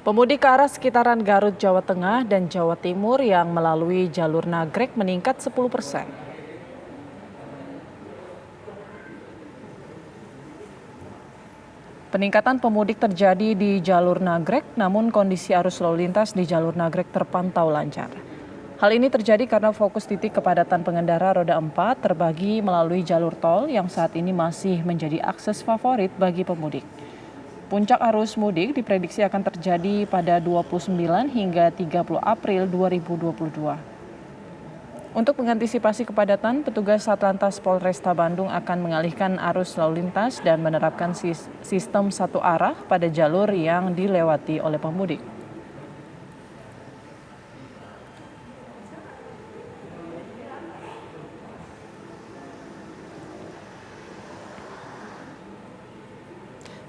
Pemudik ke arah sekitaran Garut, Jawa Tengah dan Jawa Timur yang melalui jalur Nagrek meningkat 10%. Peningkatan pemudik terjadi di jalur Nagrek, namun kondisi arus lalu lintas di jalur Nagrek terpantau lancar. Hal ini terjadi karena fokus titik kepadatan pengendara roda 4 terbagi melalui jalur tol yang saat ini masih menjadi akses favorit bagi pemudik. Puncak arus mudik diprediksi akan terjadi pada 29 hingga 30 April 2022. Untuk mengantisipasi kepadatan, petugas Satlantas Polresta Bandung akan mengalihkan arus lalu lintas dan menerapkan sistem satu arah pada jalur yang dilewati oleh pemudik.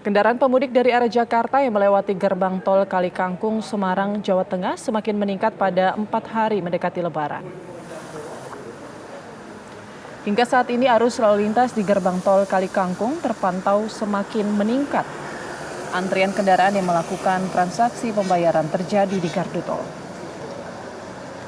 Kendaraan pemudik dari arah Jakarta yang melewati gerbang tol Kali Kangkung, Semarang, Jawa Tengah semakin meningkat pada 4 hari mendekati Lebaran. Hingga saat ini arus lalu lintas di gerbang tol Kali Kangkung terpantau semakin meningkat. Antrian kendaraan yang melakukan transaksi pembayaran terjadi di gardu tol.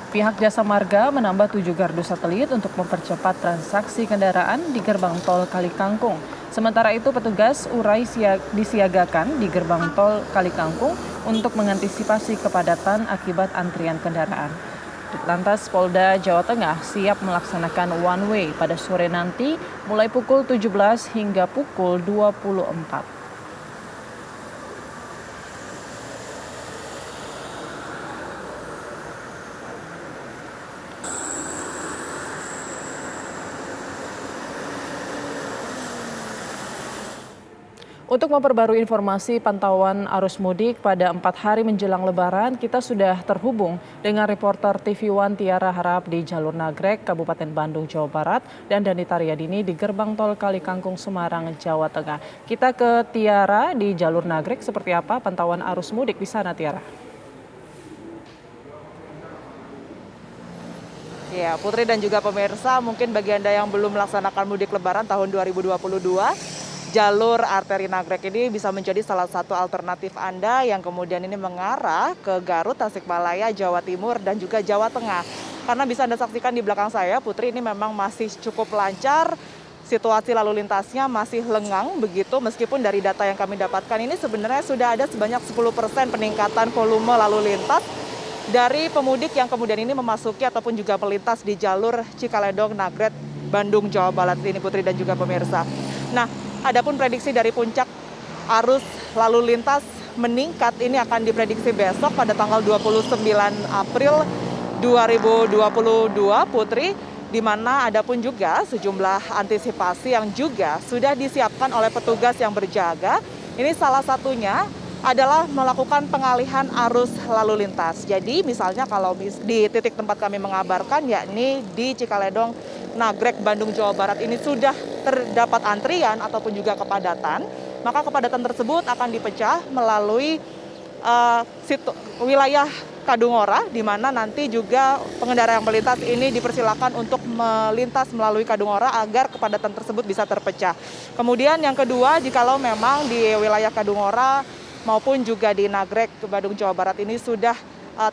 Pihak Jasa Marga menambah 7 gardu satelit untuk mempercepat transaksi kendaraan di gerbang tol Kali Kangkung. Sementara itu petugas urai disiagakan di gerbang tol Kali Kangkung untuk mengantisipasi kepadatan akibat antrian kendaraan. Lantas Polda Jawa Tengah siap melaksanakan one way pada sore nanti mulai pukul 17 hingga pukul 24. Untuk memperbarui informasi pantauan arus mudik pada 4 hari menjelang Lebaran, kita sudah terhubung dengan reporter TV One Tiara Harap di jalur Nagrek, Kabupaten Bandung, Jawa Barat, dan Danita Riyadini di gerbang tol Kali Kangkung, Semarang, Jawa Tengah. Kita ke Tiara di jalur Nagrek, seperti apa pantauan arus mudik di sana, Tiara? Ya, Putri dan juga pemirsa, mungkin bagi Anda yang belum melaksanakan mudik Lebaran tahun 2022, jalur arteri Nagrek ini bisa menjadi salah satu alternatif Anda yang kemudian ini mengarah ke Garut, Tasikmalaya, Jawa Timur, dan juga Jawa Tengah. Karena bisa Anda saksikan di belakang saya, Putri, ini memang masih cukup lancar, situasi lalu lintasnya masih lengang begitu, meskipun dari data yang kami dapatkan ini sebenarnya sudah ada sebanyak 10% peningkatan volume lalu lintas dari pemudik yang kemudian ini memasuki ataupun juga melintas di jalur Cikaledong, Nagrek, Bandung, Jawa Barat ini, Putri dan juga pemirsa. Nah, adapun prediksi dari puncak arus lalu lintas meningkat ini akan diprediksi besok pada tanggal 29 April 2022, Putri, di mana adapun juga sejumlah antisipasi yang juga sudah disiapkan oleh petugas yang berjaga. Ini salah satunya adalah melakukan pengalihan arus lalu lintas. Jadi misalnya kalau di titik tempat kami mengabarkan, yakni di Cikaledong, Nagrek, Bandung, Jawa Barat ini sudah terdapat antrian ataupun juga kepadatan, maka kepadatan tersebut akan dipecah melalui wilayah Kadungora, di mana nanti juga pengendara yang melintas ini dipersilakan untuk melintas melalui Kadungora agar kepadatan tersebut bisa terpecah. Kemudian yang kedua, jikalau memang di wilayah Kadungora maupun juga di Nagrek, Bandung, Jawa Barat ini sudah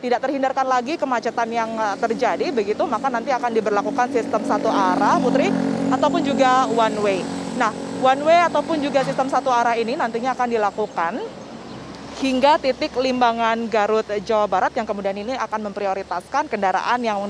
tidak terhindarkan lagi kemacetan yang terjadi, begitu maka nanti akan diberlakukan sistem satu arah, Putri, ataupun juga one way. Nah, one way ataupun juga sistem satu arah ini nantinya akan dilakukan hingga titik Limbangan, Garut, Jawa Barat, yang kemudian ini akan memprioritaskan kendaraan yang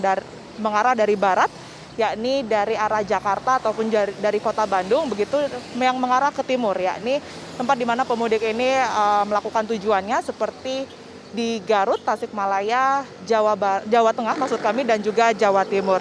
mengarah dari barat, yakni dari arah Jakarta ataupun dari kota Bandung, begitu yang mengarah ke timur, yakni tempat di mana pemudik ini melakukan tujuannya seperti di Garut, Tasikmalaya, Jawa Tengah maksud kami, dan juga Jawa Timur.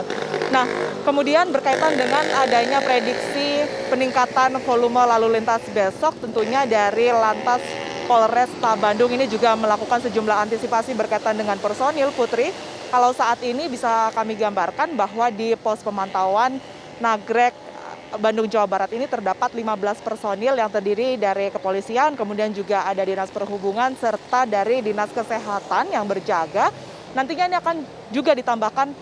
Nah, kemudian berkaitan dengan adanya prediksi peningkatan volume lalu lintas besok, tentunya dari Lantas Polresta Bandung ini juga melakukan sejumlah antisipasi berkaitan dengan personil, Putri. Kalau saat ini bisa kami gambarkan bahwa di pos pemantauan Nagrek, Bandung, Jawa Barat ini terdapat 15 personil yang terdiri dari kepolisian, kemudian juga ada Dinas Perhubungan, serta dari Dinas Kesehatan yang berjaga. Nantinya ini akan juga ditambahkan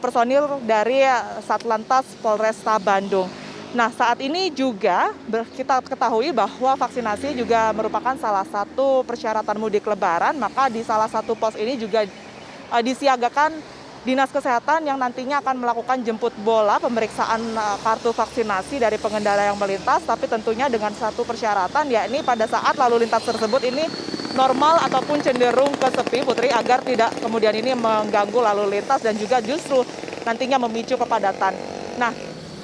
personil dari Satlantas Polresta Bandung. Nah, saat ini juga kita ketahui bahwa vaksinasi juga merupakan salah satu persyaratan mudik Lebaran, maka di salah satu pos ini juga disiagakan Dinas Kesehatan yang nantinya akan melakukan jemput bola pemeriksaan kartu vaksinasi dari pengendara yang melintas, tapi tentunya dengan satu persyaratan, yakni pada saat lalu lintas tersebut ini normal ataupun cenderung ke sepi, Putri, agar tidak kemudian ini mengganggu lalu lintas dan juga justru nantinya memicu kepadatan. Nah,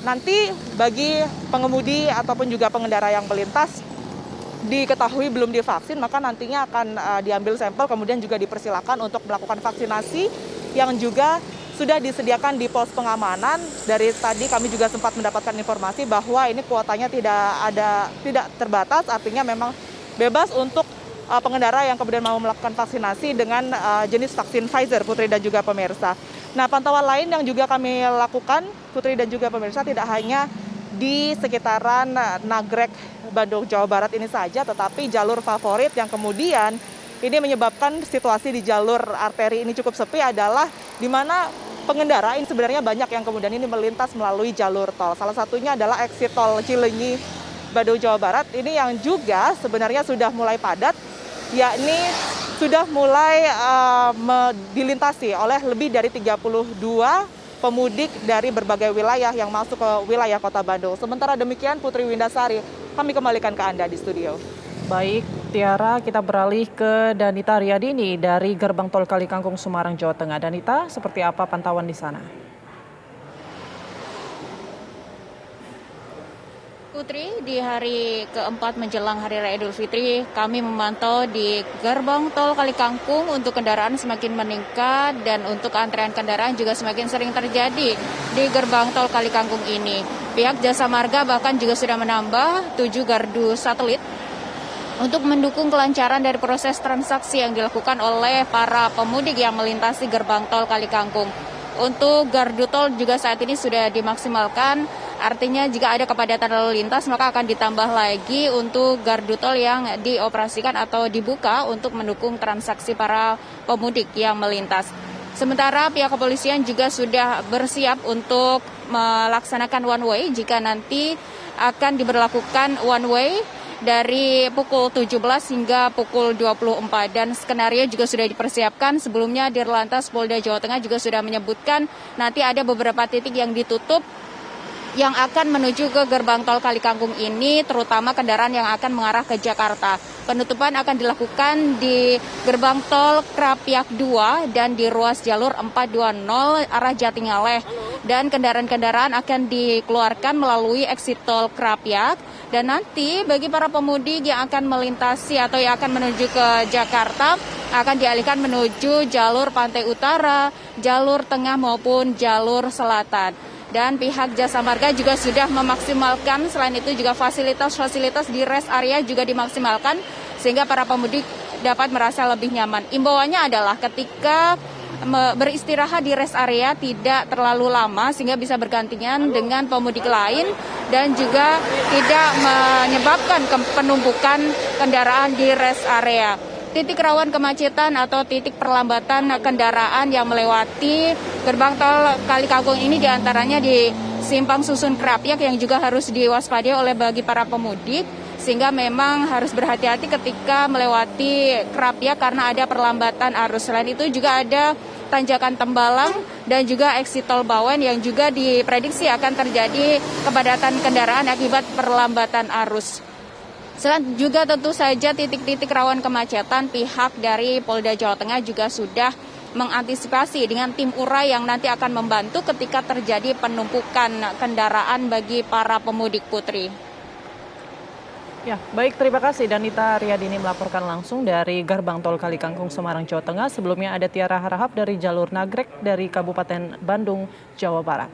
nanti bagi pengemudi ataupun juga pengendara yang melintas diketahui belum divaksin, maka nantinya akan diambil sampel kemudian juga dipersilakan untuk melakukan vaksinasi yang juga sudah disediakan di pos pengamanan. Dari tadi kami juga sempat mendapatkan informasi bahwa ini kuotanya tidak terbatas, artinya memang bebas untuk pengendara yang kemudian mau melakukan vaksinasi dengan jenis vaksin Pfizer, Putri dan juga pemirsa. Nah, pantauan lain yang juga kami lakukan, Putri dan juga pemirsa, tidak hanya di sekitaran Nagrek, Bandung, Jawa Barat ini saja, tetapi jalur favorit yang kemudian ini menyebabkan situasi di jalur arteri ini cukup sepi adalah di mana pengendara ini sebenarnya banyak yang kemudian ini melintas melalui jalur tol. Salah satunya adalah exit tol Cileunyi, Bandung, Jawa Barat, ini yang juga sebenarnya sudah mulai padat, yakni sudah mulai dilintasi oleh lebih dari 32 pemudik dari berbagai wilayah yang masuk ke wilayah Kota Bandung. Sementara demikian, Putri Windasari, kami kembalikan ke Anda di studio. Baik, Tiara, kita beralih ke Danita Riyadini dari Gerbang Tol Kalikangkung, Semarang, Jawa Tengah. Danita, seperti apa pantauan di sana? Putri, di hari keempat menjelang Hari Raya Idul Fitri, kami memantau di Gerbang Tol Kalikangkung untuk kendaraan semakin meningkat dan untuk antrean kendaraan juga semakin sering terjadi di Gerbang Tol Kalikangkung ini. Pihak Jasa Marga bahkan juga sudah menambah 7 gardu satelit untuk mendukung kelancaran dari proses transaksi yang dilakukan oleh para pemudik yang melintasi Gerbang Tol Kalikangkung. Untuk gardu tol juga saat ini sudah dimaksimalkan, artinya jika ada kepadatan lalu lintas maka akan ditambah lagi untuk gardu tol yang dioperasikan atau dibuka untuk mendukung transaksi para pemudik yang melintas. Sementara pihak kepolisian juga sudah bersiap untuk melaksanakan one way jika nanti akan diberlakukan one way dari pukul 17 hingga pukul 24, dan skenario juga sudah dipersiapkan. Sebelumnya Dirlantas Polda Jawa Tengah juga sudah menyebutkan nanti ada beberapa titik yang ditutup yang akan menuju ke Gerbang Tol Kalikangkung ini, terutama kendaraan yang akan mengarah ke Jakarta. Penutupan akan dilakukan di Gerbang Tol Krapyak 2 dan di ruas jalur 420 arah Jatingaleh. Dan kendaraan-kendaraan akan dikeluarkan melalui exit tol Krapyak. Dan nanti bagi para pemudik yang akan melintasi atau yang akan menuju ke Jakarta akan dialihkan menuju jalur Pantai Utara, jalur Tengah maupun jalur Selatan. Dan pihak Jasa Marga juga sudah memaksimalkan, selain itu juga fasilitas-fasilitas di rest area juga dimaksimalkan sehingga para pemudik dapat merasa lebih nyaman. Imbauannya adalah ketika beristirahat di rest area tidak terlalu lama sehingga bisa bergantian dengan pemudik lain dan juga tidak menyebabkan penumpukan kendaraan di rest area. Titik rawan kemacetan atau titik perlambatan kendaraan yang melewati Gerbang Tol Kalikangkung ini diantaranya di Simpang Susun Krapyak yang juga harus diwaspadai oleh bagi para pemudik, sehingga memang harus berhati-hati ketika melewati Krapyak karena ada perlambatan arus. Selain itu juga ada tanjakan Tembalang dan juga exit tol Bawen yang juga diprediksi akan terjadi kepadatan kendaraan akibat perlambatan arus. Selain juga tentu saja titik-titik rawan kemacetan, pihak dari Polda Jawa Tengah juga sudah mengantisipasi dengan tim urai yang nanti akan membantu ketika terjadi penumpukan kendaraan bagi para pemudik, Putri. Ya, baik, terima kasih Danita Riyadini melaporkan langsung dari Gerbang Tol Kalikangkung, Semarang, Jawa Tengah. Sebelumnya ada Tiara Harahap dari jalur Nagrek dari Kabupaten Bandung, Jawa Barat.